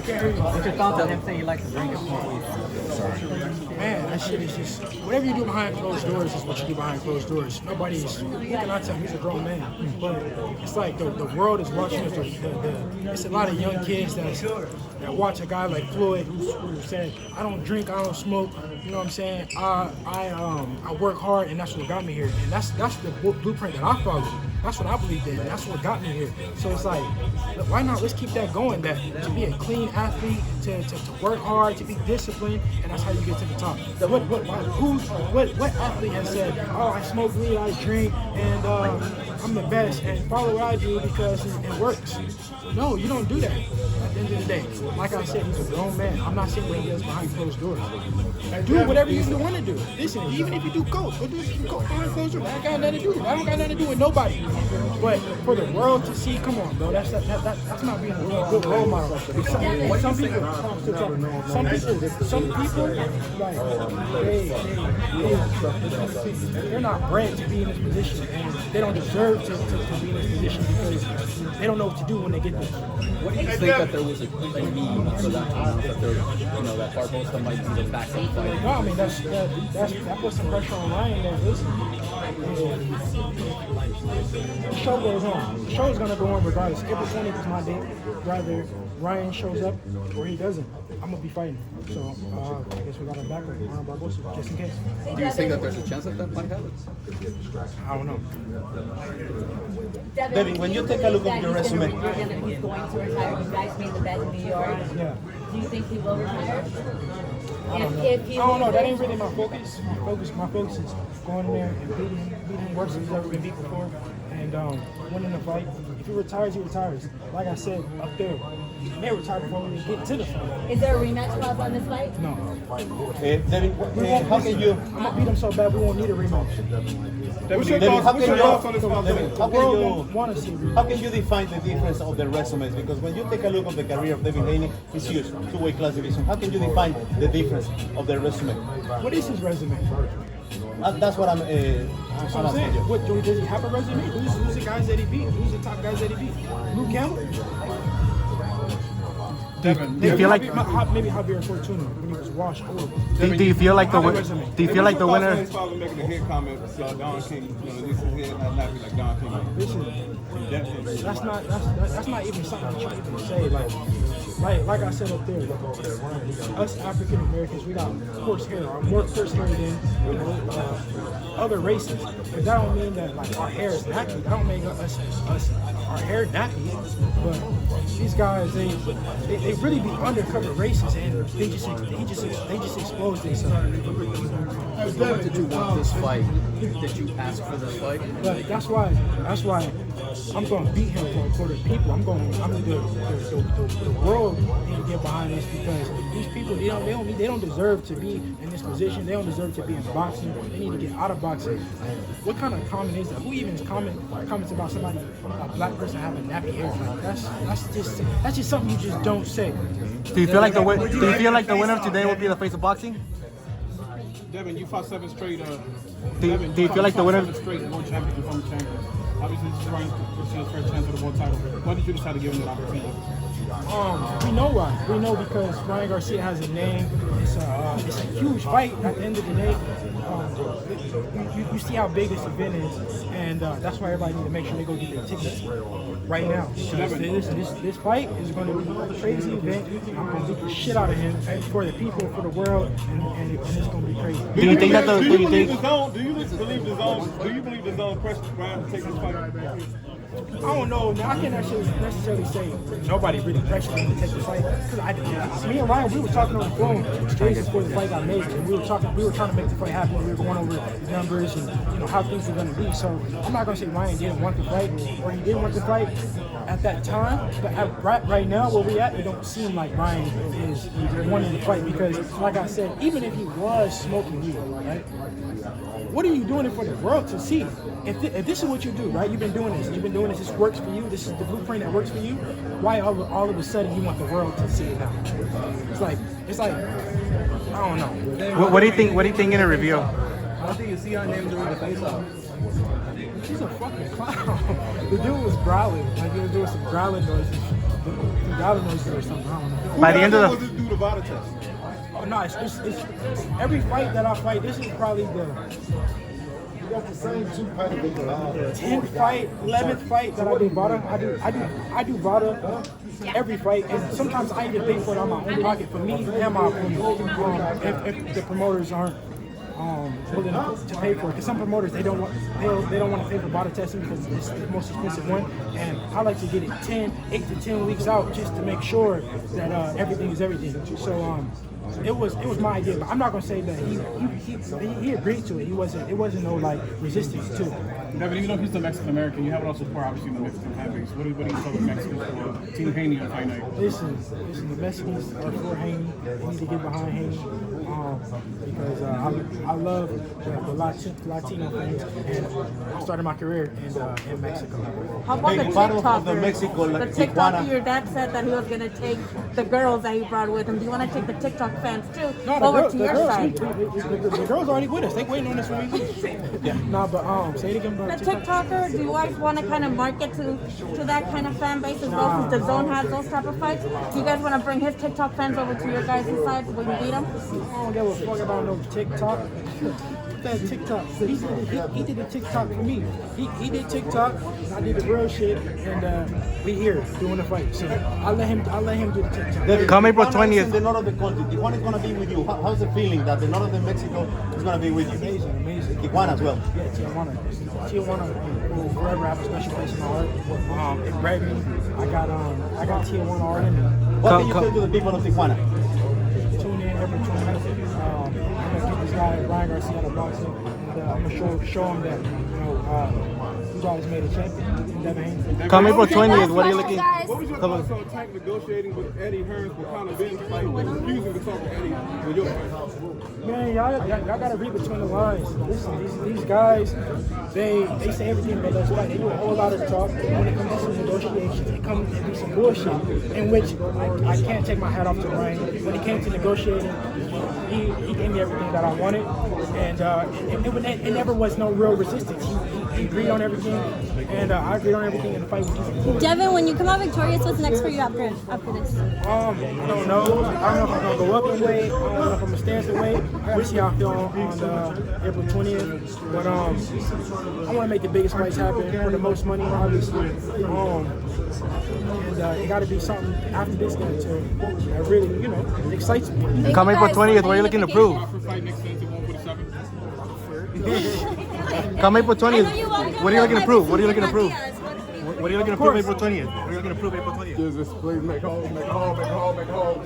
I can't hear you. What's your thoughts on him saying he likes to drink and smoke weed? Man, that shit is just whatever you do behind closed doors is what you do behind closed doors. Nobody's looking at him. He's a grown man, but it's like the world is watching us. It's a lot of young kids that watch a guy like Floyd who said, "I don't drink, I don't smoke." You know what I'm saying? I work hard, and that's what got me here. And that's the blueprint that I followed. That's what I believed in. That's what got me here. So it's like, why not? Let's keep that going. That to be a clean athlete, to work hard, to be disciplined, and that's how you get to the top. What athlete has said, "Oh, I smoke weed, I drink, and I'm the best, and follow what I do because it works"? No, you don't do that. At the end of the day, like I said, he's a grown man. I'm not saying what he does behind closed doors. Do whatever you want to do. Listen, even if you do coke, go do some coke behind closed doors. I ain't got nothing to do with it. I don't got nothing to do with nobody. But for the world to see, come on, bro, that's not being a good role model. Some people, like they're not bred to be in this position, and they don't deserve to be in this position because they don't know what to do when they get there. What do you think that there was a need for that that there, that Barbosa might be the backup fight? No, I mean that puts some pressure on Ryan. That listen, the show goes on. The show is gonna go on regardless. April 20th is my date. Whether Ryan shows up or he doesn't, I'm gonna be fighting. So I guess we got a backup Ryan Barbosa just in case. Do you think that there's a chance that might happen? I don't know. Devin, when you take a look at your resume, He's going to retire. You guys made the bet in New York. Yeah. Do you think he will retire? I don't know. That ain't really my focus. My focus is going in there and beating worse than he's ever been beat before, and winning the fight. If he retires, he retires. Like I said up there, he may retire before we get to the fight. Is there a rematch clause on this fight? No. Devin, how can you? I'm gonna beat him so bad we won't need a rematch. Devin, how can you define the difference of the resumes? Because when you take a look at the career of Devin Haney, it's huge, two-weight class division. How can you define the difference of the resume? What is his resume? That's what I'm asking you. What does he have a resume? Who's the guys that he beat? Who's the top guys that he beat? Luke Campbell? Devin, do you feel like maybe Javier Fortuna when he was washed over? do you feel like the winner? His father making a hit comment, Don King, this is it, not happy like Don King. Listen, that's not even something I can say. Like I said up there, us African Americans, we got coarse hair, or more coarse hair than other races. But that don't mean that like our hair is nappy. That don't make us our hair nappy. But these guys, they really be undercover racists, and they just expose themselves. Did you want this fight? Did you ask for this fight? But that's why I'm going to beat him for the people. The world need to get behind this because these people they don't deserve to be in this position. They don't deserve to be in boxing. They need to get out of boxing. What kind of comment is that? Who even is comments about somebody, a black person having nappy hair? Like, that's just something you just don't say. Do you feel like the winner of today will be the face of boxing? Devin, you fought 7 straight. Do you feel like the winner? 7 straight world champions and former champions. Obviously, this is Ryan Garcia's first chance for the world title. Why did you decide to give him that opportunity? We know why. We know because Ryan Garcia has a name. It's a huge fight at the end of the day. You see how big this event is, and that's why everybody needs to make sure they go get their tickets right now. This fight is going to be a crazy event. I'm going to beat the shit out of him for the people, for the world, and it's going to be crazy. Do you believe the zone pressure Ryan to take this fight? I don't know. Now, I can't necessarily say nobody really pressured him to take the fight. Because me and Ryan, we were talking on the phone days before the fight got made, and we were trying to make the fight happen. We were going over the numbers and how things were going to be. So I'm not going to say Ryan didn't want the fight or he didn't want the fight at that time. But right now, where we at, it don't seem like Ryan is wanting the fight because, like I said, even if he was smoking weed, right? What are you doing it for the world to see? If this is what you do, right? You've been doing this. This works for you. This is the blueprint that works for you. Why all of a sudden you want the world to see it now? It's like I don't know. What do you think? What do you think in a review? How do you see our name during the face-off? He's a fucking clown. The dude was growling. Like he was doing some growling noises. Gallo knows or something. I don't know. By the end of What the does it do the body test? Oh, no, it's every fight that I fight. This is probably the 10th fight, 11th fight that I do Vada. I do Vada every fight, and sometimes I even pay for it on my own pocket for me and my opponent. If the promoters aren't willing to pay for it, because some promoters they don't want to pay for body testing because it's the most expensive one, and I like to get it 8 to 10 weeks out just to make sure that everything is everything. So it was my idea, but I'm not gonna say that he agreed to it. It wasn't no like resistance to it. Devin, even though he's the Mexican American, you have also support obviously in the Mexican fan base. What do you tell the Mexicans for Team Haney on fight night? Listen, the Mexicans are for Haney. They need to get behind Haney because I love the Latino fans, and I started my career in Mexico. How about the Big part of TikTokers? the Mexico, The like TikToker, Tijuana. your dad said that he was going to take the girls that he brought with him. Do you want to take the TikTok fans too over to your side? The girls already with us. They waiting on us when we leave. Yeah. Nah, but say it again. The TikToker, do you guys want to kind of market to that kind of fan base as well, since the zone has those type of fights? Do you guys want to bring his TikTok fans over to your guys' side when you beat them? I don't give a fuck about no TikTok. That TikTok. He did the TikTok for me. He did TikTok. I did the real shit, and we here doing the fight. So I let him do the TikTok. Come April Tijuana is in 20th. the north of the country. Tijuana is going to be with you. How's the feeling that the north of Mexico is going to be with you? Amazing. Tijuana as well. Yeah, Tijuana will forever have a special place in my heart. It bred me. I got Tijuana already. What can you say to the people of Tijuana? Tune in every 20 minutes. I'm gonna get this guy Ryan Garcia out of boxing, and I'm gonna show him that you guys made a champion. Devin Haney. Come April 20th. What are you looking? What was your thoughts on Tank negotiating with Eddie Hearns for Conor Ben's fight, refusing to talk to Eddie for your fight? Man, y'all gotta read between the lines. Listen, these guys, they say everything but let's fight. They do a whole lot of talk. When it comes to some negotiations, it comes to be some bullshit in which I can't take my hat off to Ryan. When it came to negotiating, he gave me everything that I wanted, and it never was no real resistance. He agreed on everything, and I agreed on everything in the fight with him. Devin, when you come out victorious, what's next for you after this? I don't know. I don't know if I'm gonna go up in weight. I don't know if I'm gonna stay at the weight. I gotta see how I feel on April 20th. But I want to make the biggest fights happen for the most money, obviously. And it got to be something after this that really, excites me. Come April 20th. What are you looking to prove? Crawford fight next Thursday, 147. Come April 20th. What are you looking to prove? What are you looking to prove? What are you looking to prove April 20th? What are you looking to prove April 20th? Jesus, please make home, make home, make home, make home.